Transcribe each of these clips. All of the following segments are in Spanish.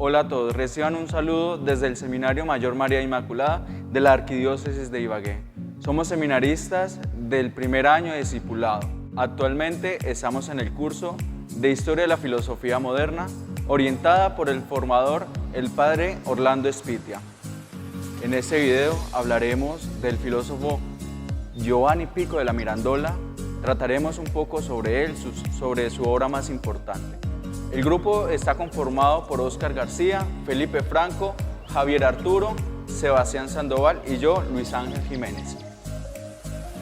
Hola a todos, reciban un saludo desde el Seminario Mayor María Inmaculada de la Arquidiócesis de Ibagué. Somos seminaristas del primer año de discipulado. Actualmente estamos en el curso de Historia de la Filosofía Moderna, orientada por el formador, el Padre Orlando Spitia. En este video hablaremos del filósofo Giovanni Pico de la Mirandola. Trataremos un poco sobre él, sobre su obra más importante. El grupo está conformado por Óscar García, Felipe Franco, Javier Arturo, Sebastián Sandoval y yo, Luis Ángel Jiménez.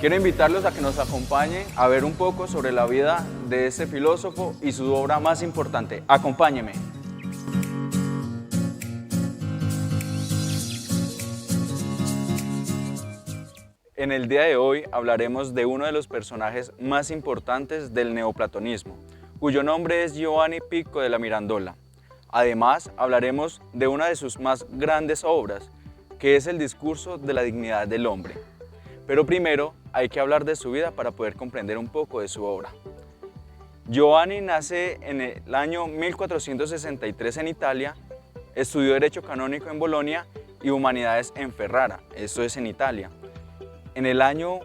Quiero invitarlos a que nos acompañen a ver un poco sobre la vida de este filósofo y su obra más importante. Acompáñenme. En el día de hoy hablaremos de uno de los personajes más importantes del neoplatonismo, cuyo nombre es Giovanni Pico de la Mirandola. Además, hablaremos de una de sus más grandes obras, que es el discurso de la dignidad del hombre. Pero primero hay que hablar de su vida para poder comprender un poco de su obra. Giovanni nace en el año 1463 en Italia, estudió Derecho Canónico en Bolonia y Humanidades en Ferrara, esto es en Italia. En el año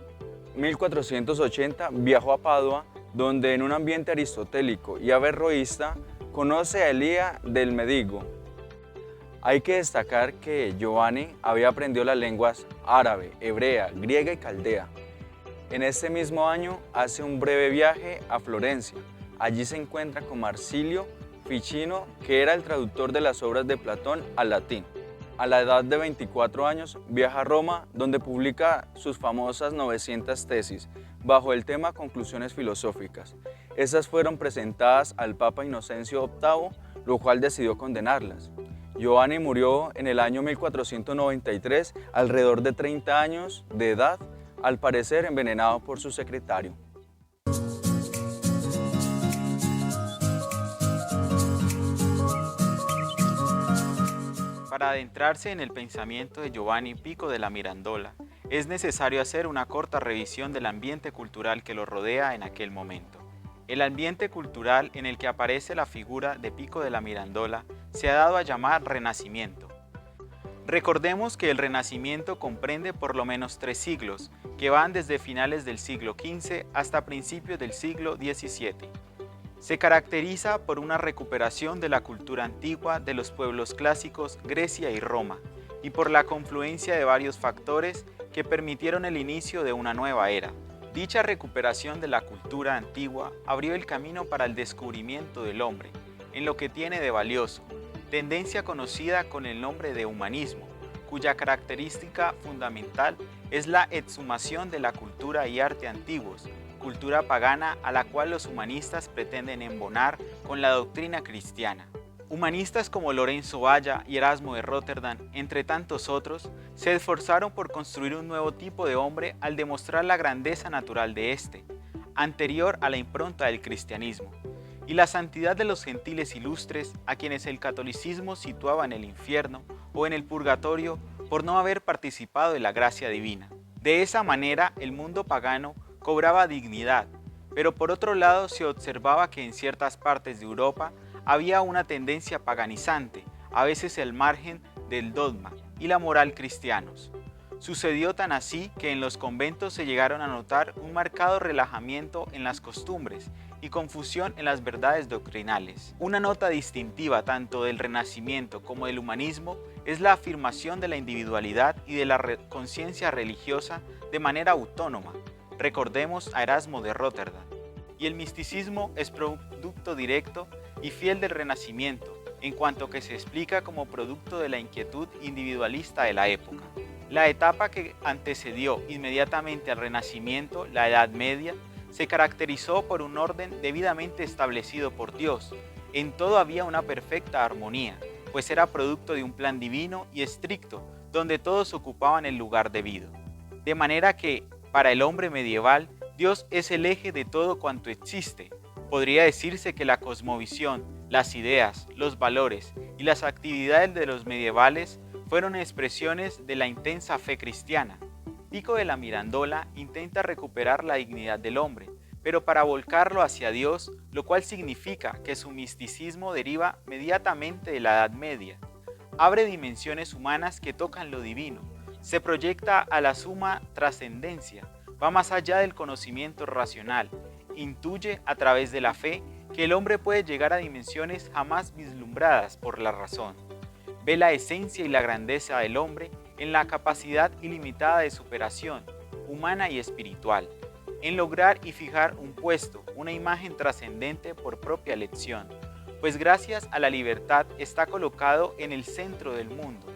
1480 viajó a Padua, donde en un ambiente aristotélico y averroísta conoce a Elía del Medigo. Hay que destacar que Giovanni había aprendido las lenguas árabe, hebrea, griega y caldea. En este mismo año hace un breve viaje a Florencia. Allí se encuentra con Marsilio Ficino, que era el traductor de las obras de Platón al latín. A la edad de 24 años viaja a Roma, donde publica sus famosas 900 tesis, bajo el tema Conclusiones filosóficas. Estas fueron presentadas al Papa Inocencio VIII, lo cual decidió condenarlas. Giovanni murió en el año 1493, alrededor de 30 años de edad, al parecer envenenado por su secretario. Para adentrarse en el pensamiento de Giovanni Pico de la Mirandola, es necesario hacer una corta revisión del ambiente cultural que lo rodea en aquel momento. El ambiente cultural en el que aparece la figura de Pico de la Mirandola se ha dado a llamar Renacimiento. Recordemos que el Renacimiento comprende por lo menos 3 siglos, que van desde finales del siglo XV hasta principios del siglo XVII. Se caracteriza por una recuperación de la cultura antigua de los pueblos clásicos Grecia y Roma, y por la confluencia de varios factores que permitieron el inicio de una nueva era. Dicha recuperación de la cultura antigua abrió el camino para el descubrimiento del hombre, en lo que tiene de valioso, tendencia conocida con el nombre de humanismo, cuya característica fundamental es la exhumación de la cultura y arte antiguos, cultura pagana a la cual los humanistas pretenden embonar con la doctrina cristiana. Humanistas como Lorenzo Valla y Erasmo de Róterdam, entre tantos otros, se esforzaron por construir un nuevo tipo de hombre al demostrar la grandeza natural de éste, anterior a la impronta del cristianismo, y la santidad de los gentiles ilustres a quienes el catolicismo situaba en el infierno o en el purgatorio por no haber participado de la gracia divina. De esa manera, el mundo pagano cobraba dignidad, pero por otro lado se observaba que en ciertas partes de Europa había una tendencia paganizante, a veces al margen del dogma y la moral cristianos. Sucedió tan así que en los conventos se llegaron a notar un marcado relajamiento en las costumbres y confusión en las verdades doctrinales. Una nota distintiva tanto del Renacimiento como del humanismo es la afirmación de la individualidad y de la conciencia religiosa de manera autónoma. Recordemos a Erasmo de Róterdam. Y el misticismo es producto directo y fiel del Renacimiento, en cuanto que se explica como producto de la inquietud individualista de la época. La etapa que antecedió inmediatamente al Renacimiento, la Edad Media, se caracterizó por un orden debidamente establecido por Dios. En todo había una perfecta armonía, pues era producto de un plan divino y estricto, donde todos ocupaban el lugar debido. De manera que, para el hombre medieval, Dios es el eje de todo cuanto existe. Podría decirse que la cosmovisión, las ideas, los valores y las actividades de los medievales fueron expresiones de la intensa fe cristiana. Pico de la Mirandola intenta recuperar la dignidad del hombre, pero para volcarlo hacia Dios, lo cual significa que su misticismo deriva inmediatamente de la Edad Media. Abre dimensiones humanas que tocan lo divino, se proyecta a la suma trascendencia, va más allá del conocimiento racional, intuye a través de la fe que el hombre puede llegar a dimensiones jamás vislumbradas por la razón. Ve la esencia y la grandeza del hombre en la capacidad ilimitada de superación, humana y espiritual, en lograr y fijar un puesto, una imagen trascendente por propia elección, pues gracias a la libertad está colocado en el centro del mundo.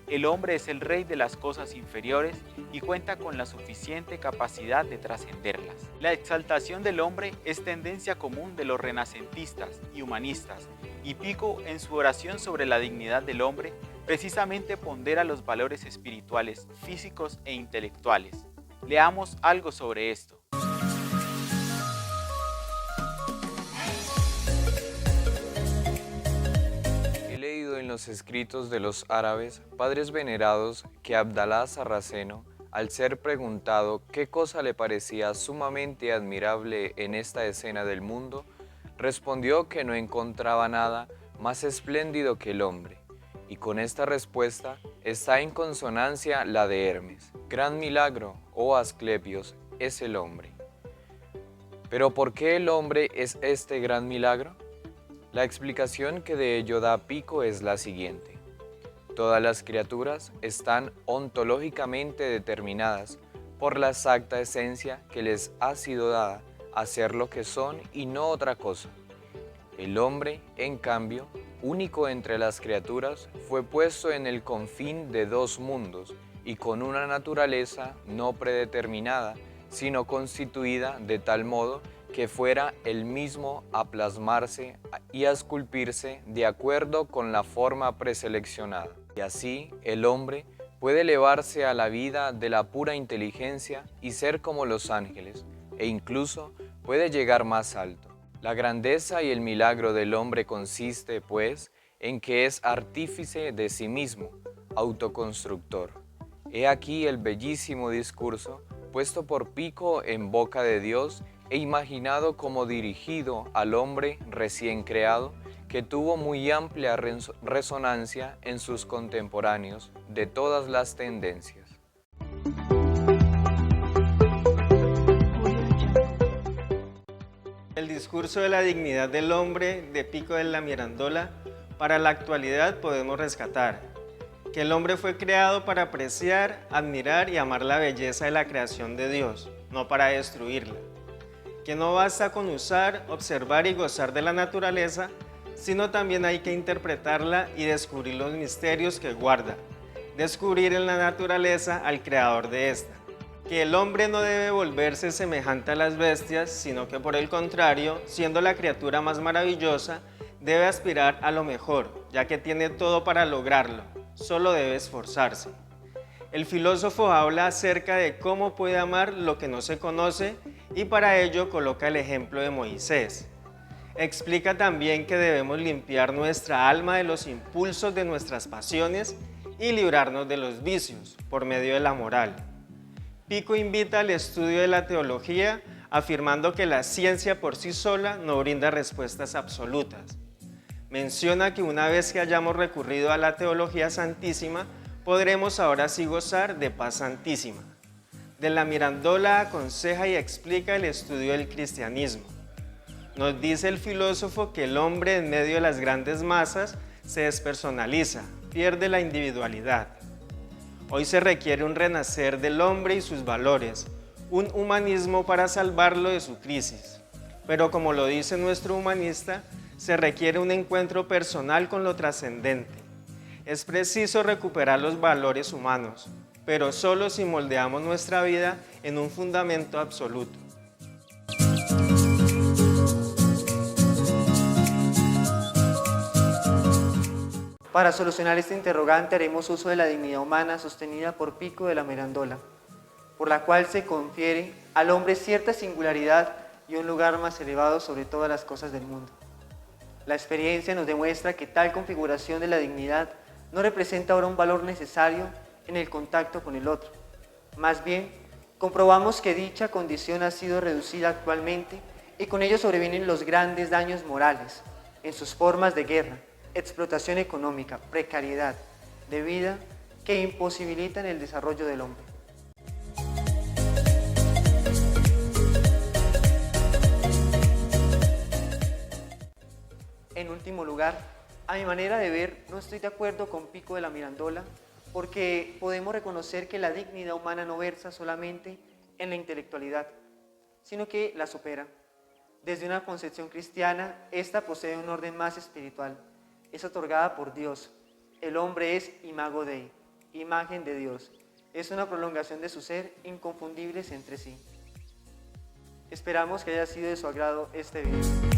El hombre es el rey de las cosas inferiores y cuenta con la suficiente capacidad de trascenderlas. La exaltación del hombre es tendencia común de los renacentistas y humanistas, y Pico, en su oración sobre la dignidad del hombre, precisamente pondera los valores espirituales, físicos e intelectuales. Leamos algo sobre esto. He leído en los escritos de los árabes, padres venerados, que Abdalá Sarraceno, al ser preguntado qué cosa le parecía sumamente admirable en esta escena del mundo, respondió que no encontraba nada más espléndido que el hombre, y con esta respuesta está en consonancia la de Hermes. Gran milagro, oh Asclepios, es el hombre. ¿Pero por qué el hombre es este gran milagro? La explicación que de ello da Pico es la siguiente. Todas las criaturas están ontológicamente determinadas por la exacta esencia que les ha sido dada a ser lo que son y no otra cosa. El hombre, en cambio, único entre las criaturas, fue puesto en el confín de dos mundos y con una naturaleza no predeterminada, sino constituida de tal modo que fuera él mismo a plasmarse y a esculpirse de acuerdo con la forma preseleccionada. Y así el hombre puede elevarse a la vida de la pura inteligencia y ser como los ángeles, e incluso puede llegar más alto. La grandeza y el milagro del hombre consiste, pues, en que es artífice de sí mismo, autoconstructor. He aquí el bellísimo discurso puesto por Pico en boca de Dios e imaginado como dirigido al hombre recién creado, que tuvo muy amplia resonancia en sus contemporáneos de todas las tendencias. El discurso de la dignidad del hombre de Pico de la Mirandola, para la actualidad podemos rescatar que el hombre fue creado para apreciar, admirar y amar la belleza de la creación de Dios, no para destruirla. Que no basta con usar, observar y gozar de la naturaleza, sino también hay que interpretarla y descubrir los misterios que guarda, descubrir en la naturaleza al creador de esta. Que el hombre no debe volverse semejante a las bestias, sino que por el contrario, siendo la criatura más maravillosa, debe aspirar a lo mejor, ya que tiene todo para lograrlo, solo debe esforzarse. El filósofo habla acerca de cómo puede amar lo que no se conoce y para ello coloca el ejemplo de Moisés. Explica también que debemos limpiar nuestra alma de los impulsos de nuestras pasiones y librarnos de los vicios por medio de la moral. Pico invita al estudio de la teología, afirmando que la ciencia por sí sola no brinda respuestas absolutas. Menciona que una vez que hayamos recurrido a la teología santísima, podremos ahora sí gozar de paz santísima. De la Mirandola aconseja y explica el estudio del cristianismo. Nos dice el filósofo que el hombre en medio de las grandes masas se despersonaliza, pierde la individualidad. Hoy se requiere un renacer del hombre y sus valores, un humanismo para salvarlo de su crisis. Pero como lo dice nuestro humanista, se requiere un encuentro personal con lo trascendente. Es preciso recuperar los valores humanos, pero solo si moldeamos nuestra vida en un fundamento absoluto. Para solucionar este interrogante haremos uso de la dignidad humana sostenida por Pico de la Mirandola, por la cual se confiere al hombre cierta singularidad y un lugar más elevado sobre todas las cosas del mundo. La experiencia nos demuestra que tal configuración de la dignidad no representa ahora un valor necesario en el contacto con el otro. Más bien, comprobamos que dicha condición ha sido reducida actualmente y con ello sobrevienen los grandes daños morales en sus formas de guerra, explotación económica, precariedad de vida que imposibilitan el desarrollo del hombre. En último lugar, a mi manera de ver, no estoy de acuerdo con Pico de la Mirandola porque podemos reconocer que la dignidad humana no versa solamente en la intelectualidad, sino que la supera. Desde una concepción cristiana, esta posee un orden más espiritual, es otorgada por Dios. El hombre es imago Dei, imagen de Dios. Es una prolongación de su ser, inconfundibles entre sí. Esperamos que haya sido de su agrado este video.